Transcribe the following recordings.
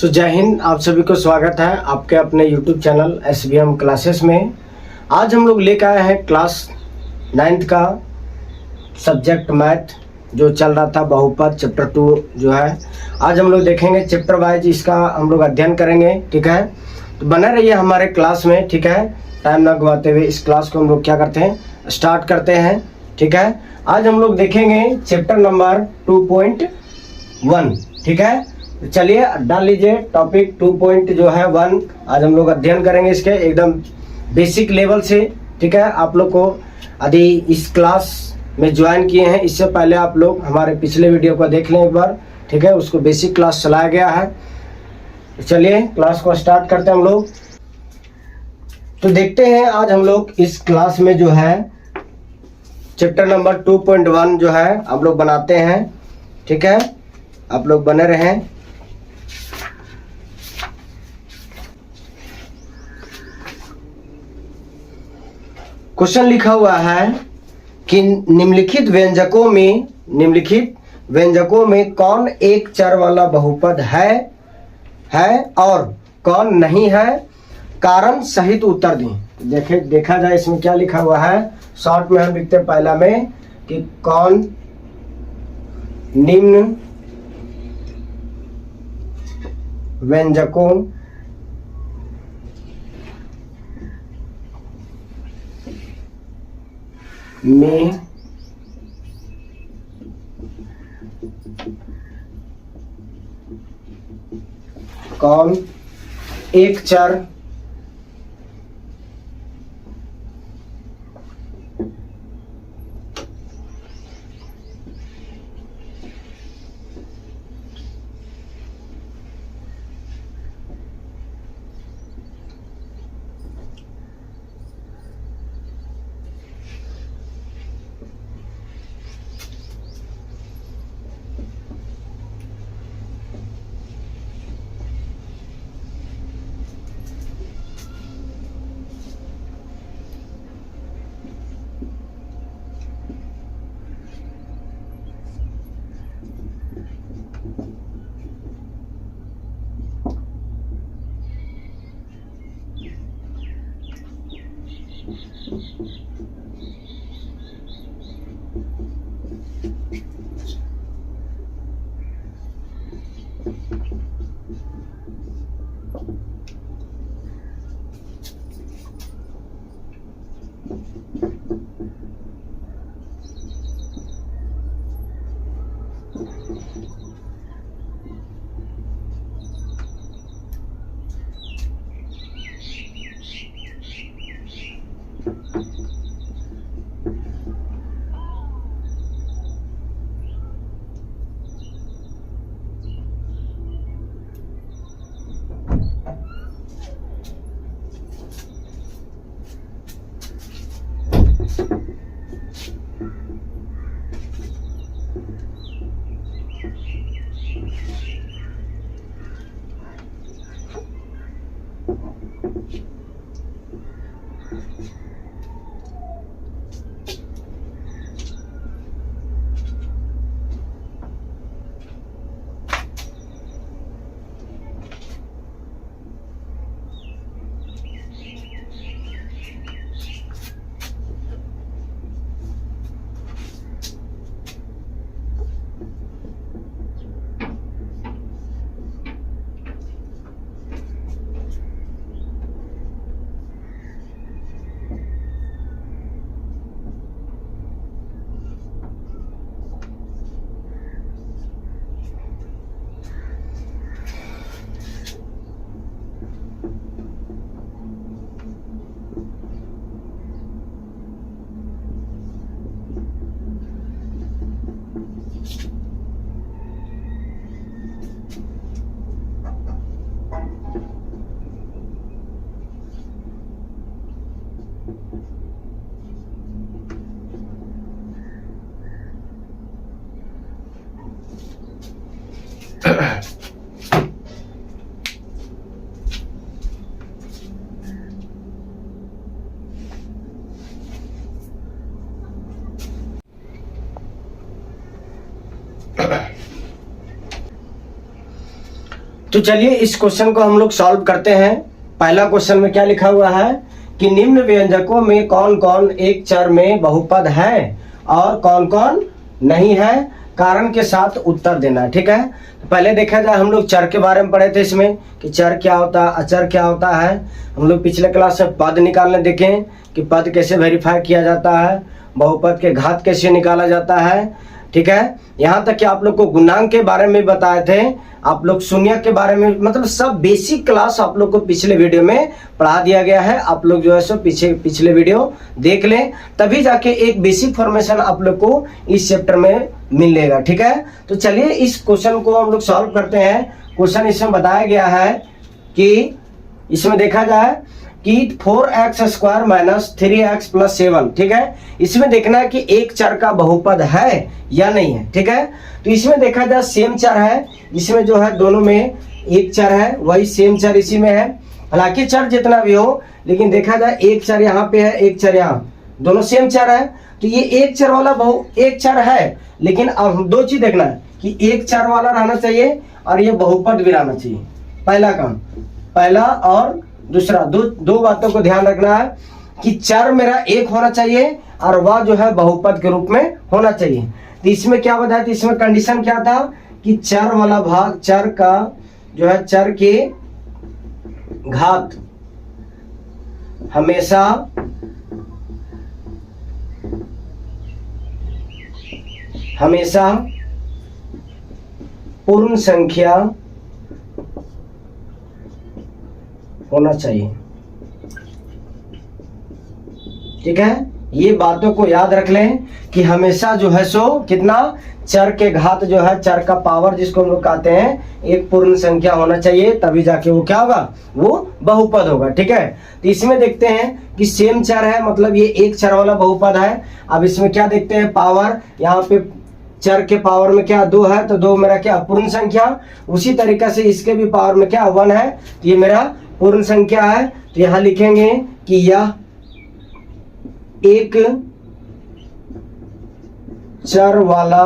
जय हिंद। आप सभी को स्वागत है आपके अपने YouTube चैनल SBM क्लासेस में। आज हम लोग लेकर आए हैं क्लास 9th का सब्जेक्ट मैथ जो चल रहा था बहुपद चैप्टर 2 जो है। आज हम लोग देखेंगे चैप्टर वाइज, इसका हम लोग अध्ययन करेंगे। ठीक है, तो बने रहिए हमारे क्लास में। ठीक है, टाइम ना गवाते हुए इस क्लास को हम लोग क्या करते हैं, स्टार्ट करते हैं। ठीक है, आज हम लोग देखेंगे चैप्टर नंबर 2.1। ठीक है, तो चलिए डाल लीजिए टॉपिक 2.1। आज हम लोग अध्ययन करेंगे इसके एकदम बेसिक लेवल से। ठीक है, आप लोग को यदि इस क्लास में ज्वाइन किए हैं, इससे पहले आप लोग हमारे पिछले वीडियो को देख लें एक बार। ठीक है, उसको बेसिक क्लास चलाया गया है। तो चलिए क्लास को स्टार्ट करते हैं हम लोग। तो देखते हैं आज हम लोग इस क्लास में जो है चैप्टर नंबर 2.1 जो है हम लोग बनाते हैं। ठीक है, आप लोग बने रहें। क्वेश्चन लिखा हुआ है कि निम्नलिखित व्यंजकों में कौन एक चर वाला बहुपद है और कौन नहीं है, कारण सहित उत्तर दें। देखा जाए इसमें क्या लिखा हुआ है। शॉर्ट में हम लिखते हैं पहला में कि कौन निम्न व्यंजकों में कौन एक चर तो चलिए इस क्वेश्चन को हम लोग सॉल्व करते हैं। पहला क्वेश्चन में क्या लिखा हुआ है कि निम्न व्यंजकों में कौन कौन एक चर में बहुपद है और कौन कौन नहीं है, कारण के साथ उत्तर देना है। ठीक है, तो पहले देखा जाए, हम लोग चर के बारे में पढ़े थे इसमें कि चर क्या होता है, अचर क्या होता है। हम लोग पिछले क्लास में पद निकालने देखें कि पद कैसे वेरीफाई किया जाता है, बहुपद के घात कैसे निकाला जाता है। ठीक है, यहाँ तक कि आप लोग को गुणांक के बारे में बताए थे, आप लोग शून्य के बारे में, मतलब सब बेसिक क्लास आप लोग को पिछले वीडियो में पढ़ा दिया गया है। आप लोग जो है सो पिछले वीडियो देख लें, तभी जाके एक बेसिक फॉर्मेशन आप लोग को इस चैप्टर में मिलेगा। ठीक है, तो चलिए इस क्वेश्चन को हम लोग सॉल्व करते हैं। क्वेश्चन इसमें बताया गया है कि इसमें देखा जाए कि 4x² माइनस 3x प्लस 7। ठीक है, इसमें देखना है कि एक चर का बहुपद है या नहीं है। ठीक है, तो इसमें देखा जाए सेम चर है, इसमें जो है दोनों में एक चर है, वही सेम चर इसी में है। हालांकि चर जितना भी हो, लेकिन देखा जाए एक चर यहाँ पे है, एक चर यहाँ, दोनों सेम चर है। तो ये एक चर वाला एक चर है, लेकिन अब दो चीज देखना है कि एक चर वाला रहना चाहिए और ये बहुपद भी रहना चाहिए। पहला काम, पहला और दूसरा, दो बातों को ध्यान रखना है कि चर मेरा एक होना चाहिए और वह जो है बहुपद के रूप में होना चाहिए। तो इसमें क्या बताया था, इसमें कंडीशन क्या था कि चर वाला भाग, चर का जो है चर के घात हमेशा पूर्ण संख्या होना चाहिए। ठीक है, ये बातों को याद रख लें कि हमेशा जो है सो कितना, चर के घात जो है, चर का पावर जिसको हम लोग कहते हैं, एक पूर्ण संख्या होना चाहिए, तभी जाके वो क्या होगा, वो बहुपद होगा। ठीक है, तो इसमें देखते हैं कि सेम चर है, मतलब ये एक चर वाला बहुपद है। अब इसमें क्या देखते हैं, पावर, यहाँ पे चर के पावर में क्या 2 है, तो 2 मेरा क्या पूर्ण संख्या। उसी तरीके से इसके भी पावर में क्या 1 है, तो ये मेरा पूर्ण संख्या है। तो यहां लिखेंगे कि यह एक चर वाला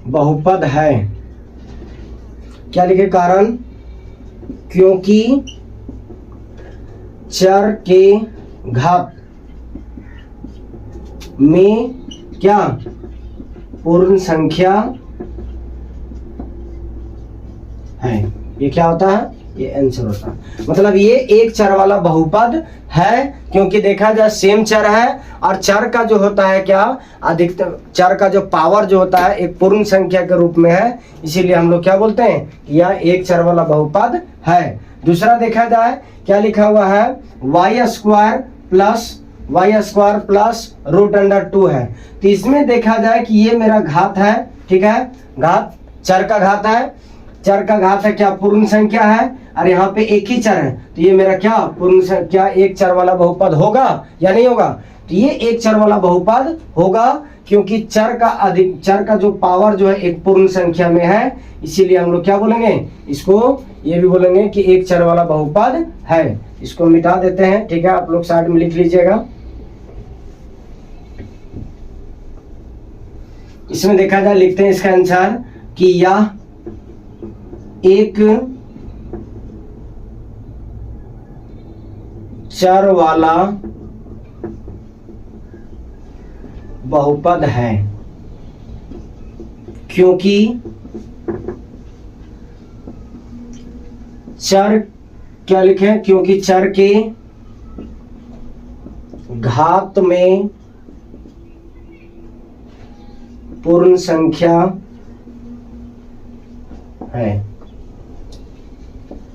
बहुपद है। क्या लिखे, कारण क्योंकि चर के घात में क्या पूर्ण संख्या है। ये क्या होता है, ये आंसर होता है। मतलब ये एक चर वाला बहुपद है, क्योंकि देखा जाए सेम चर है और चर का जो होता है क्या, अधिकतम चर का जो पावर जो होता है एक पूर्ण संख्या के रूप में है, इसीलिए हम लोग क्या बोलते हैं कि यह एक चर वाला बहुपद है। दूसरा देखा जाए क्या लिखा हुआ है, y² प्लस √2 है। तो इसमें देखा जाए कि ये मेरा घात है। ठीक है, घात चर का घात है, चर का घात है क्या, पूर्ण संख्या है, और यहाँ पे एक ही चर है, तो ये मेरा क्या पूर्ण संख्या, एक चर वाला बहुपद होगा या नहीं होगा। तो ये एक चर वाला बहुपद होगा, क्योंकि चर का जो पावर जो है एक पूर्ण संख्या में है, इसीलिए हम लोग क्या बोलेंगे इसको, ये भी बोलेंगे कि एक चर वाला बहुपद है। इसको मिटा देते हैं। ठीक है, आप लोग साइड में लिख लीजिएगा। इसमें देखा जाए, लिखते हैं इसका आंसर कि यह एक चर वाला बहुपद है, क्योंकि चर, क्या लिखे, क्योंकि चर के घात में पूर्ण संख्या है।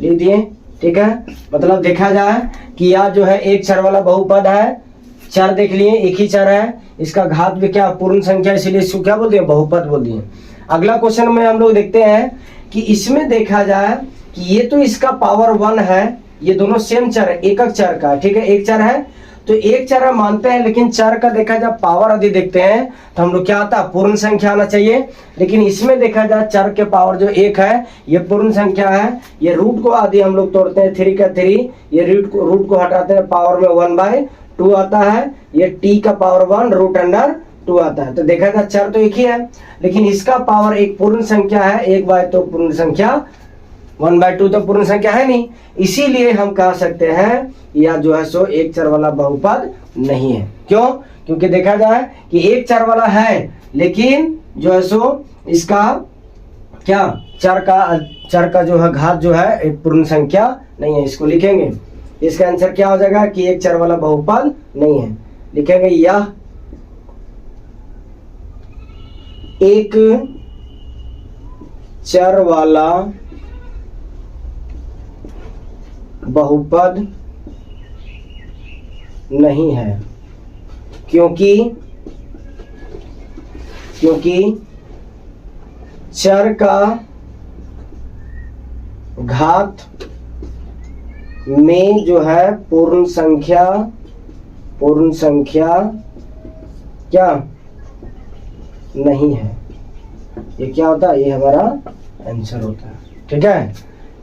लिख दिए। ठीक है, मतलब देखा जाए कि यह जो है एक चर वाला बहुपद है, चर देख लिए एक ही चर है, इसका घात भी क्या पूर्ण संख्या, इसीलिए इसको क्या बोल दिए, बहुपद बोल दिए। अगला क्वेश्चन में हम लोग देखते हैं कि इसमें देखा जाए कि ये तो इसका पावर 1 है, ये दोनों सेम चर है, एकक चर का। ठीक है, एक चर है तो एक चर हम मानते हैं, लेकिन चर का देखा जाए पावर यदि देखते हैं तो हम लोग क्या आता है, पूर्ण संख्या आना चाहिए। लेकिन इसमें देखा जाए चर के पावर जो 1 है, ये पूर्ण संख्या है। ये रूट को आदि हम लोग तोड़ते हैं, 3 का 3, ये रूट को हटाते हैं, पावर में 1/2 आता है। ये t का पावर 1 √2 2 आता है। तो देखा जाए चर तो एक ही है, लेकिन इसका पावर एक पूर्ण संख्या है, 1/2 तो पूर्ण संख्या, 1/2 तो पूर्ण संख्या है नहीं, इसीलिए हम कह सकते हैं या जो है सो एक चर वाला बहुपद नहीं है। क्यों? क्योंकि देखा जाए कि एक चर वाला है, लेकिन जो है सो इसका क्या चर का जो है घात जो है एक पूर्ण संख्या नहीं है। इसको लिखेंगे, इसका आंसर क्या हो जाएगा कि एक चर वाला बहुपद नहीं है। लिखेंगे यह एक चर वाला बहुपद नहीं है, क्योंकि चर का घात में जो है पूर्ण संख्या क्या नहीं है। ये क्या होता है? ये हमारा आंसर होता है। ठीक है,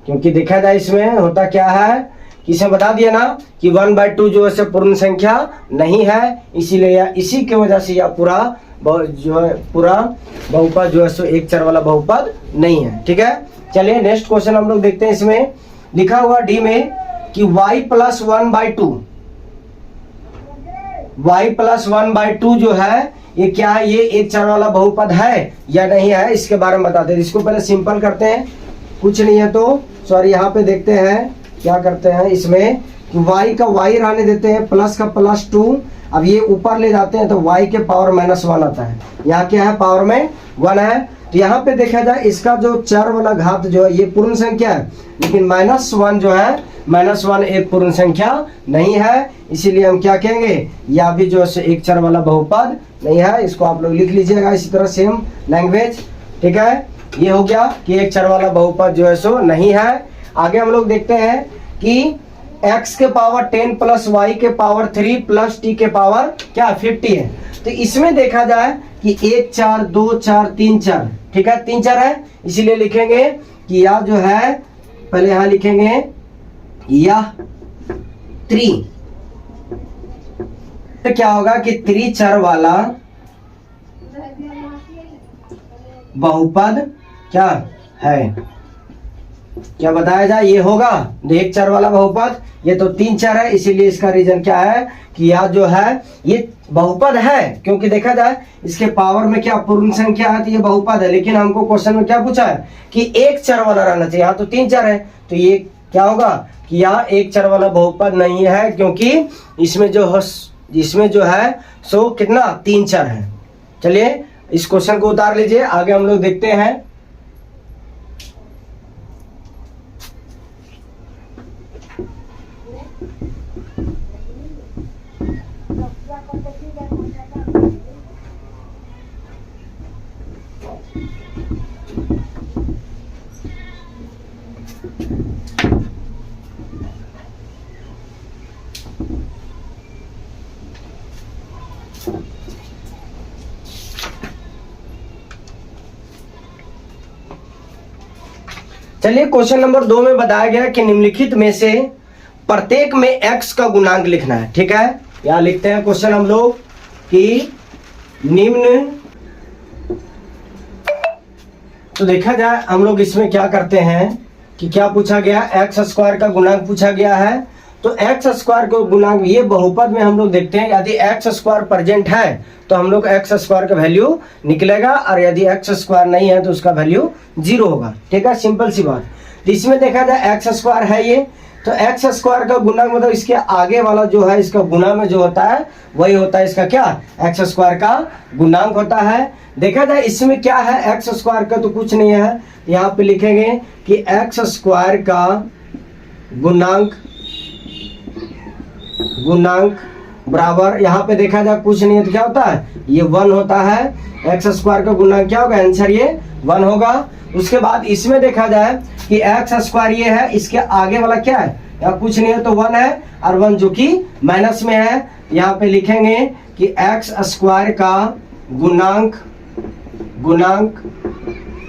क्योंकि देखा जाए इसमें होता क्या है कि इसे बता दिया ना कि 1/2 जो है पूर्ण संख्या नहीं है, इसीलिए इसी की वजह से यह पूरा जो है पूरा बहुपद जो है सो एक चर वाला बहुपद नहीं है। ठीक है, चलिए नेक्स्ट क्वेश्चन हम लोग देखते हैं। इसमें लिखा हुआ डी में कि y + 1/2 जो है ये क्या है, ये एक चर वाला बहुपद है या नहीं है, इसके बारे में बताते हैं। इसको पहले सिंपल करते हैं, कुछ नहीं है तो सॉरी यहाँ पे देखते हैं क्या करते हैं इसमें कि y का y रहने देते हैं, प्लस का +2, अब ये ऊपर ले जाते हैं तो y के पावर -1 आता है। यहाँ क्या है, पावर में 1 है। तो यहाँ पे देखा जाए इसका जो चर वाला घात जो है ये पूर्ण संख्या है, लेकिन -1 जो है -1 एक पूर्ण संख्या नहीं है, इसीलिए हम क्या कहेंगे, या भी जो है एक चर वाला बहुपद नहीं है। इसको आप लोग लिख लीजिएगा इसी तरह सेम लैंग्वेज। ठीक है, ये हो गया कि एक चर वाला बहुपद जो है सो नहीं है। आगे हम लोग देखते हैं कि x के पावर 10 + y के पावर 3 + t के पावर क्या 50 है। तो इसमें देखा जाए कि 1 4 2 4 3 4, ठीक है 3 4 है, इसीलिए लिखेंगे कि यह जो है पहले यहां लिखेंगे यह 3, तो क्या होगा कि 3 चर वाला बहुपद क्या है, क्या बताया जाए, ये होगा एक चर वाला बहुपद। ये तो 3 चर है, इसीलिए इसका रीजन क्या है कि यह जो है ये बहुपद है, क्योंकि देखा जाए इसके पावर में क्या पूर्ण संख्या है, तो ये बहुपद है। लेकिन हमको क्वेश्चन में क्या पूछा है कि एक चर वाला रहना चाहिए, यहाँ तो 3 चर है, तो ये क्या होगा कि यह एक चर वाला बहुपद नहीं है, क्योंकि इसमें जो है सो कितना 3 चर है। चलिए इस क्वेश्चन को उतार लीजिए, आगे हम लोग देखते हैं। चलिए क्वेश्चन नंबर 2 में बताया गया कि निम्नलिखित में से प्रत्येक में x का गुणांक लिखना है। ठीक है, यहां लिखते हैं क्वेश्चन हम लोग कि निम्न, तो देखा जाए हम लोग इसमें क्या करते हैं कि क्या पूछा गया, x² का गुणांक पूछा गया है। तो x² का गुणांक ये बहुपद में हम लोग देखते हैं, यदि x² प्रेजेंट है तो हम लोग x² का वैल्यू निकलेगा, और यदि x² नहीं है तो उसका वैल्यू 0 होगा। ठीक है, सिंपल सी बात। तो इसमें देखा जाए x² है ये, तो x² का गुणांक मतलब इसके आगे वाला जो है इसका गुणा में जो होता है वही होता है इसका क्या, x² का गुणांक होता है। देखा जाए इसमें क्या है, x² का तो कुछ नहीं है, यहाँ पे लिखेंगे कि x² का गुणांक बराबर, यहाँ पे देखा जाए कुछ नहीं है तो क्या होता है, ये 1 होता है। x² का गुणांक क्या होगा, आंसर ये 1 होगा। उसके बाद इसमें देखा जाए कि x² ये है, इसके आगे वाला क्या है, यहाँ कुछ नहीं है तो 1 है, और 1 जो कि माइनस में है, यहाँ पे लिखेंगे कि x² का गुणांक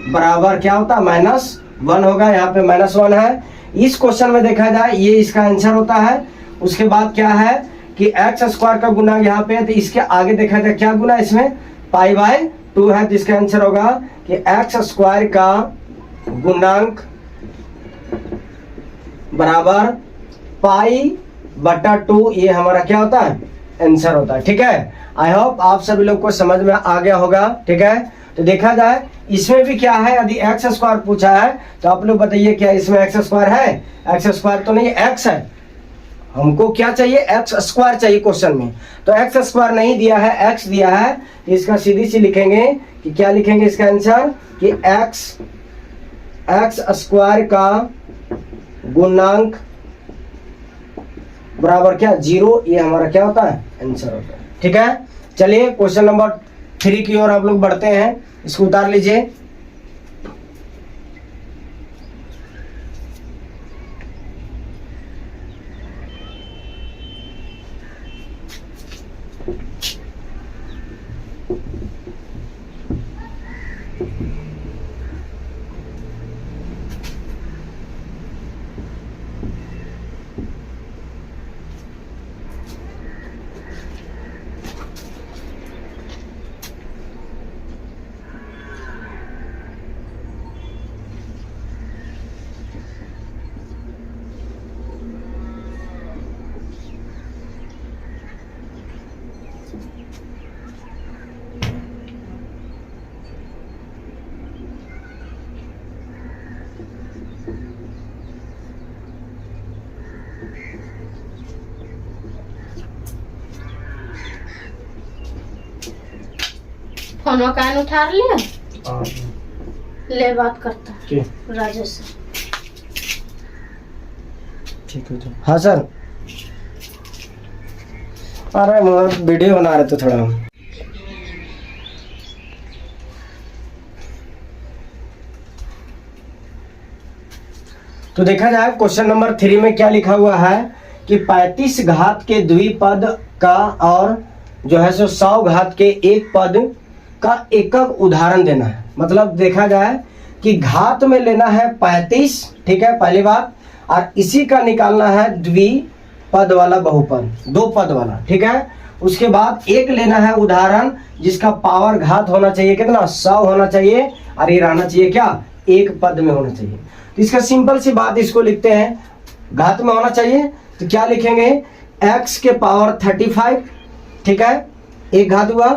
बराबर क्या होता है, -1 होगा। यहाँ पे -1 है। इस क्वेश्चन में देखा जाए ये इसका आंसर होता है। उसके बाद क्या है कि एक्स स्क्वायर का गुना यहाँ पे है, तो इसके आगे देखा जाए क्या गुना इसमें, पाई बाय 2 है, तो इसका आंसर होगा कि एक्स स्क्वायर का गुणांक बराबर पाई बटा 2, ये हमारा क्या होता है, आंसर होता है। ठीक है, आई होप आप सभी लोग को समझ में आ गया होगा। ठीक है, तो देखा जाए इसमें भी क्या है, यदि एक्स स्क्वायर पूछा है तो आप लोग बताइए क्या इसमें एक्स स्क्वायर है, एक्स स्क्वायर तो नहीं, एक्स है, हमको क्या चाहिए, एक्स स्क्वायर चाहिए क्वेश्चन में, तो एक्स स्क्वायर नहीं दिया है, एक्स दिया है, तो इसका सीधी सी लिखेंगे कि क्या लिखेंगे इसका आंसर कि एक्स स्क्वायर का गुणांक बराबर क्या 0, ये हमारा क्या होता है, आंसर होता है। ठीक है, चलिए क्वेश्चन नंबर 3 की ओर आप लोग बढ़ते हैं, इसको उतार लीजिए। फोन कान उठा लिया, ले बात करता राजेश से। ठीक है, हाँ सर, अरे वीडियो बना रहे थे थोड़ा। तो देखा जाए क्वेश्चन नंबर 3 में क्या लिखा हुआ है कि 35 घात के द्विपद का और जो है सो 100 घात के एक पद का एकक उदाहरण देना है। मतलब देखा जाए कि घात में लेना है 35, ठीक है पहली बात, और इसी का निकालना है द्विपद वाला बहुपद, 2 पद वाला। ठीक है, उसके बाद एक लेना है उदाहरण जिसका पावर घात होना चाहिए कितना, 100 होना चाहिए, और ये रहना चाहिए क्या, एक पद में होना चाहिए। तो इसका सिंपल सी बात इसको लिखते हैं, घात में होना चाहिए तो क्या लिखेंगे, x के पावर 35, ठीक है, एक घात हुआ,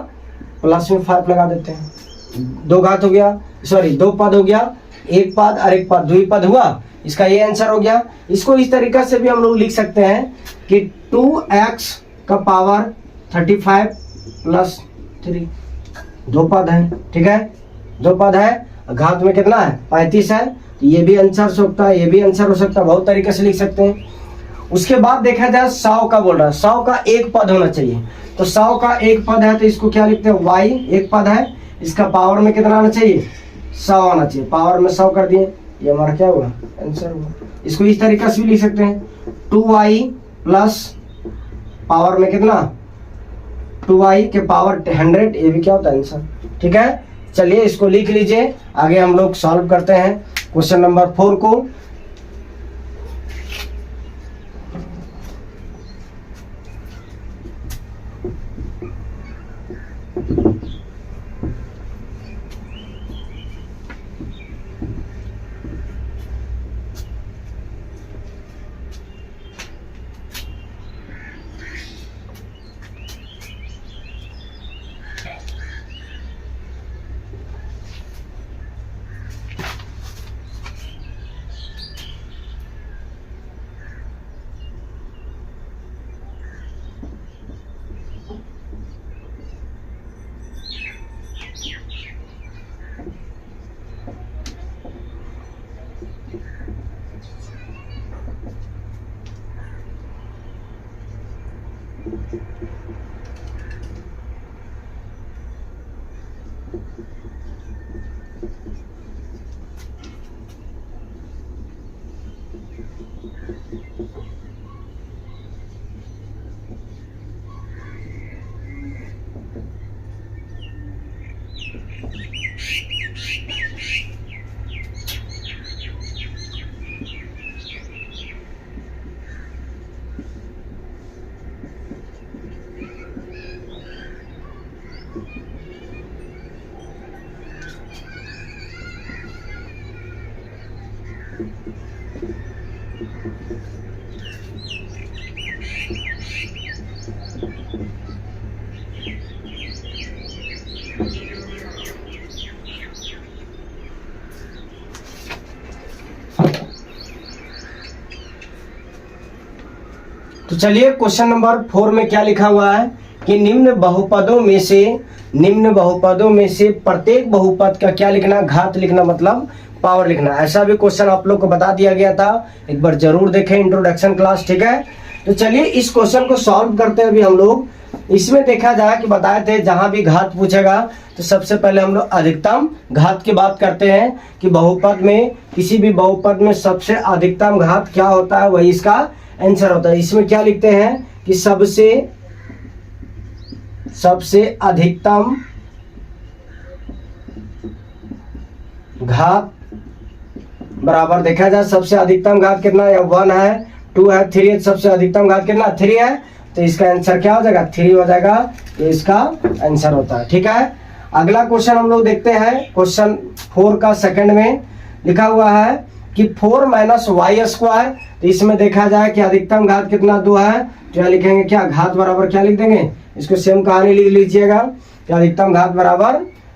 प्लस में 5 लगा देते हैं, 2 घात हो गया, सॉरी 2 पद हो गया, एक पद और एक पद, द्विपद हुआ, इसका ये आंसर हो गया। इसको इस तरीका से भी हम लोग लिख सकते हैं कि 2x का पावर 35 प्लस 3, 2 पद है, ठीक है, 2 पद है, घात में कितना है 35 है, तो ये भी आंसर हो सकता है, ये भी आंसर हो सकता है, बहुत तरीके से लिख सकते हैं। उसके बाद देखा जाए 100 का बोल रहा है, 100 का एक पद होना चाहिए, तो 100 का एक पद है तो इसको क्या लिखते हैं, y एक पद है, इसका पावर में कितना आना चाहिए, 100 आना चाहिए, पावर में 100 कर दिए, ये हमारा क्या हुआ, आंसर हुआ। इसको इस तरीके से भी लिख सकते हैं, 2y प्लस पावर में कितना, 2y के पावर 100, ये भी क्या होता है आंसर। ठीक है, चलिए इसको लिख लीजिए, आगे हम लोग सॉल्व करते हैं क्वेश्चन नंबर 4 को। तो चलिए क्वेश्चन नंबर 4 में क्या लिखा हुआ है कि निम्न बहुपदों में से प्रत्येक बहुपद का क्या लिखना, घात लिखना, मतलब पावर लिखना। ऐसा भी क्वेश्चन आप लोग को बता दिया गया था, एक बार जरूर देखें इंट्रोडक्शन क्लास, ठीक है। तो चलिए इस क्वेश्चन को सॉल्व करते हैं अभी हम लोग। इसमें देखा जाए कि बताए थे जहां भी घात पूछेगा तो सबसे पहले हम लोग अधिकतम घात की बात करते हैं कि बहुपद में, किसी भी बहुपद में सबसे अधिकतम घात क्या होता है, वही इसका आंसर होता है। इसमें क्या लिखते हैं कि सबसे अधिकतम घात बराबर, देखा जाए सबसे अधिकतम घात कितना है, 1 है, 2 है, 3 है। सबसे अधिकतम घात कितना, 3 है, तो इसका आंसर क्या हो जाएगा, 3 हो जाएगा। ये इसका आंसर होता है, ठीक है। अगला क्वेश्चन हम लोग देखते हैं, क्वेश्चन 4 का सेकंड में लिखा हुआ है कि 4 माइनस वाई स्क्वायर। तो इसमें देखा जाए कि अधिकतम घात कितना, 2 है, तो यहाँ लिखेंगे क्या, घात बराबर क्या लिख देंगे, इसको सेम कहानी लिख लीजिएगा कि अधिकतम घात बराबर,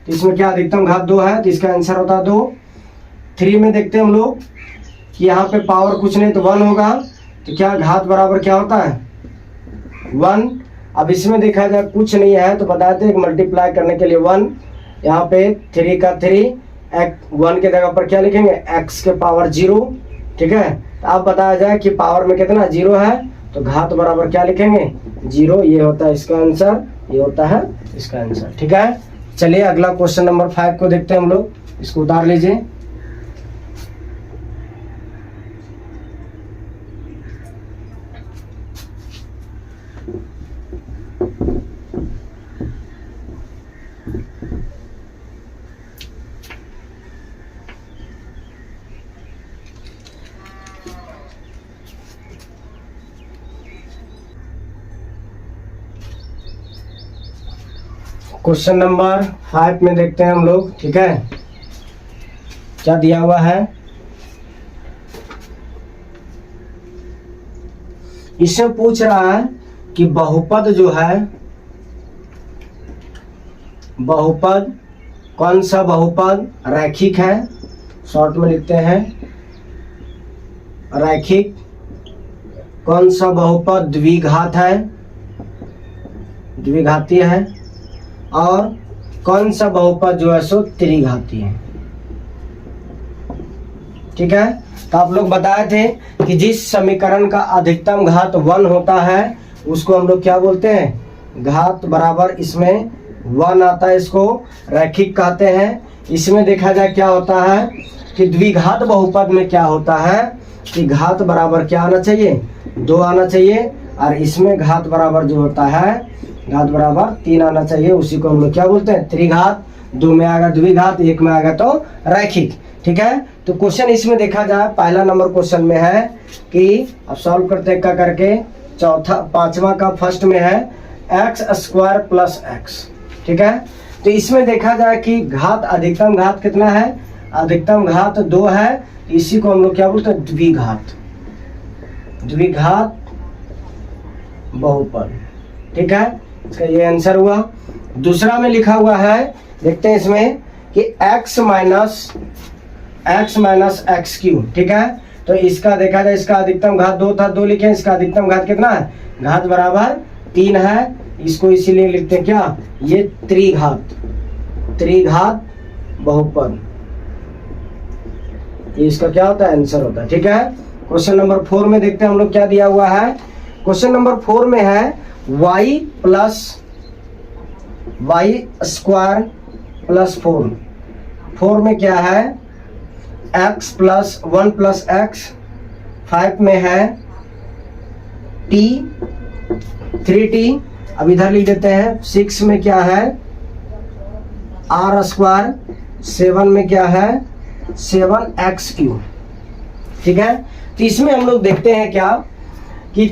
तो इसमें क्या अधिकतम घात 2 है, तो इसका आंसर होता है 2। 3 में देखते हैं हम लोग कि यहाँ पे पावर कुछ नहीं तो 1 होगा, तो क्या घात बराबर क्या होता है, 1। अब इसमें देखा जाए कुछ नहीं है तो बताते हैं मल्टीप्लाई करने के लिए 1, यहाँ पे 3 का 3, 1 के जगह पर क्या लिखेंगे, x के पावर 0, ठीक है। तो अब बताया जाए कि पावर में कितना 0 है, तो घात बराबर क्या लिखेंगे, 0। ये होता है इसका आंसर, ये होता है इसका आंसर, ठीक है। चलिए अगला क्वेश्चन नंबर 5 को देखते हैं हम लोग, इसको उतार लीजिए। क्वेश्चन नंबर 5 में देखते हैं हम लोग, ठीक है, क्या दिया हुआ है। इसमें पूछ रहा है कि बहुपद जो है, बहुपद कौन सा बहुपद रैखिक है, शॉर्ट में लिखते हैं रैखिक, कौन सा बहुपद द्विघात है, द्विघाती है, और कौन सा बहुपद जो है सो त्रिघाती है, ठीक है। तो आप लोग बताए थे कि जिस समीकरण का अधिकतम घात 1 होता है उसको हम लोग क्या बोलते हैं, घात बराबर, इसमें 1 आता है, इसको रैखिक कहते हैं। इसमें देखा जाए क्या होता है कि द्विघात बहुपद में क्या होता है कि घात बराबर क्या आना चाहिए, 2 आना चाहिए, और इसमें घात बराबर जो होता है, घात बराबर 3 आना चाहिए। उसी को हम लोग क्या बोलते हैं, त्रिघात। 2 में आएगा द्विघात, 1 में आएगा तो रैखिक, ठीक है। तो क्वेश्चन इसमें देखा जाए पहला नंबर क्वेश्चन में है कि अब सॉल्व करते हैं क्या करके, 5वां का फर्स्ट में है x² प्लस x, ठीक है। तो इसमें देखा जाए कि घात, अधिकतम घात कितना है, अधिकतम घात 2 है, इसी को हम लोग क्या बोलते हैं, द्विघात, द्विघात बहुपद, ठीक है। इसका ये आंसर हुआ। दूसरा में लिखा हुआ है, देखते हैं इसमें कि x माइनस x³, ठीक है। तो इसका देखा जाए, इसका अधिकतम घात 2 था, 2 लिखे, इसका अधिकतम घात कितना है, घात बराबर 3 है, इसको इसीलिए लिखते हैं क्या, ये त्रिघात, त्रिघात बहुपद, ये इसका क्या होता है, आंसर होता है, ठीक है। क्वेश्चन नंबर 4 में देखते हैं हम लोग क्या दिया हुआ है। क्वेश्चन नंबर 4 में है y प्लस y² प्लस 4। 4 में क्या है, x प्लस 1 प्लस x। 5 में है t 3t, अब इधर लिख देते हैं। 6 में क्या है, r²। 7 में क्या है, 7x³, ठीक है। तो इसमें हम लोग देखते हैं क्या कि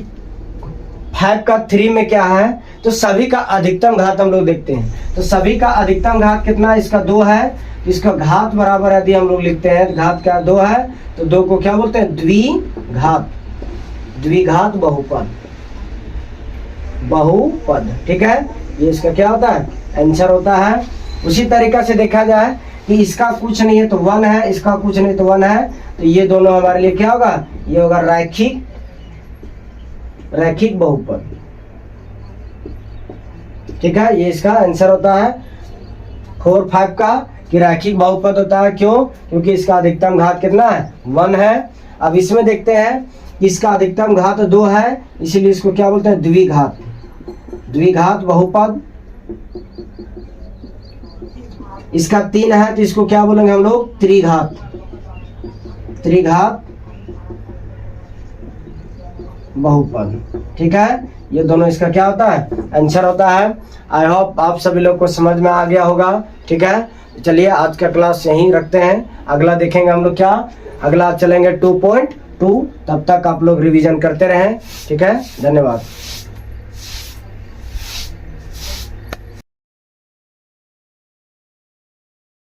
5 का 3 में क्या है, तो सभी का अधिकतम घात हम लोग देखते हैं। तो सभी का अधिकतम घात कितना है, इसका 2 है, इसका घात बराबर यदि हम लोग लिखते हैं, घात क्या 2 है, तो 2 को क्या बोलते हैं, द्विघात, द्विघात बहुपद, बहुपद, ठीक है। ये इसका क्या होता है, आंसर होता है। उसी तरीका से देखा जाए कि इसका कुछ नहीं है तो 1 है, इसका कुछ नहीं तो 1 है, तो ये दोनों हमारे लिए क्या होगा, ये होगा रैखिक, रैखिक बहुपद। ठीक है, ये इसका आंसर होता है 4, 5 का कि रैखिक बहुपद होता है। क्यों? क्योंकि इसका अधिकतम घात कितना है? 1 है। अब इसमें देखते हैं कि इसका अधिकतम घात 2 है, इसीलिए इसको क्या बोलते हैं? द्विघात। द्विघात बहुपद। इसका 3 है तो इसको क्या बोलेंगे हम लोग? त्रिघात। त्रिघात बहुपद। ठीक है, ये दोनों इसका क्या होता है? आंसर होता है। आई होप आप सभी लोग को समझ में आ गया होगा। ठीक है, चलिए आज का क्लास यहीं रखते हैं। अगला देखेंगे हम लोग क्या? अगला चलेंगे 2.2। तब तक आप लोग रिवीजन करते रहें। ठीक है, धन्यवाद।